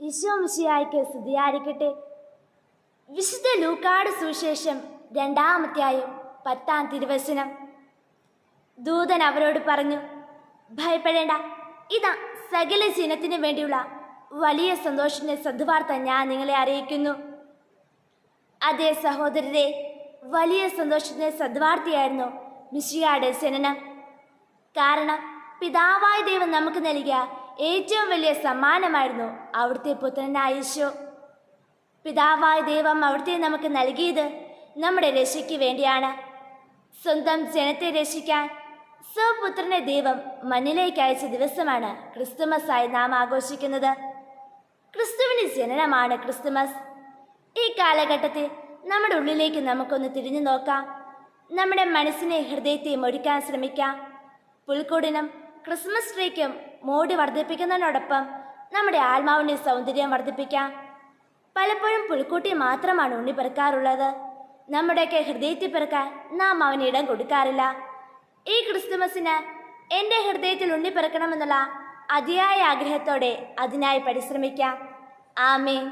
ഈശോ മിശിഹായ്ക്ക് സ്തുതിയായിരിക്കട്ടെ. വിശുദ്ധ ലൂക്കായുടെ സുവിശേഷം 2-ാം അധ്യായം 10-ാം തിരുവചനം. ദൂതൻ അവരോട് പറഞ്ഞു, ഭയപ്പെടേണ്ട, ഇതാ സകല ജനത്തിനു വേണ്ടിയുള്ള വലിയ സന്തോഷത്തിന്റെ സദ്വാർത്ത ഞാൻ നിങ്ങളെ അറിയിക്കുന്നു. അതേ സഹോദരരെ, വലിയ സന്തോഷത്തിന്റെ സദ്വാർത്തയായിരുന്നു മിശിഹായുടെ ജനനം. കാരണം പിതാവായ ദൈവം നമുക്ക് നൽകിയ ഏറ്റവും വലിയ സമ്മാനമായിരുന്നു അവിടുത്തെ പുത്രനായ ഈശോ. പിതാവായ ദൈവം അവിടുത്തെ നമുക്ക് നൽകിയത് നമ്മുടെ രക്ഷയ്ക്ക് വേണ്ടിയാണ്. സ്വന്തം ജനത്തെ രക്ഷിക്കാൻ സ്വപുത്രനെ ദൈവം മണ്ണിലേക്ക് അയച്ച ദിവസമാണ് ക്രിസ്തുമസായി നാം ആഘോഷിക്കുന്നത്. ക്രിസ്തുവിന്റെ ജനനമാണ് ക്രിസ്തുമസ്. ഈ കാലഘട്ടത്തിൽ നമ്മുടെ ഉള്ളിലേക്ക് നമുക്കൊന്ന് തിരിഞ്ഞു നോക്കാം. നമ്മുടെ മനസ്സിനെ ഹൃദയത്തെയും ഒരുക്കാൻ ശ്രമിക്കാം. പുൽക്കൂടിനും ക്രിസ്മസ് ട്രീക്കും മോടി വർദ്ധിപ്പിക്കുന്നതിനോടൊപ്പം നമ്മുടെ ആത്മാവിൻ്റെ സൗന്ദര്യം വർദ്ധിപ്പിക്കാം. പലപ്പോഴും പുൽക്കൂട്ടി മാത്രമാണ് ഉണ്ണി പെറുക്കാറുള്ളത്. നമ്മുടെയൊക്കെ ഹൃദയത്തിൽ പെറുക്കാൻ നാം അവന് ഇടം കൊടുക്കാറില്ല. ഈ ക്രിസ്തുമസിന് എൻ്റെ ഹൃദയത്തിൽ ഉണ്ണി പെറുക്കണമെന്നുള്ള അതിയായ ആഗ്രഹത്തോടെ അതിനായി പരിശ്രമിക്കാം. ആമേൻ.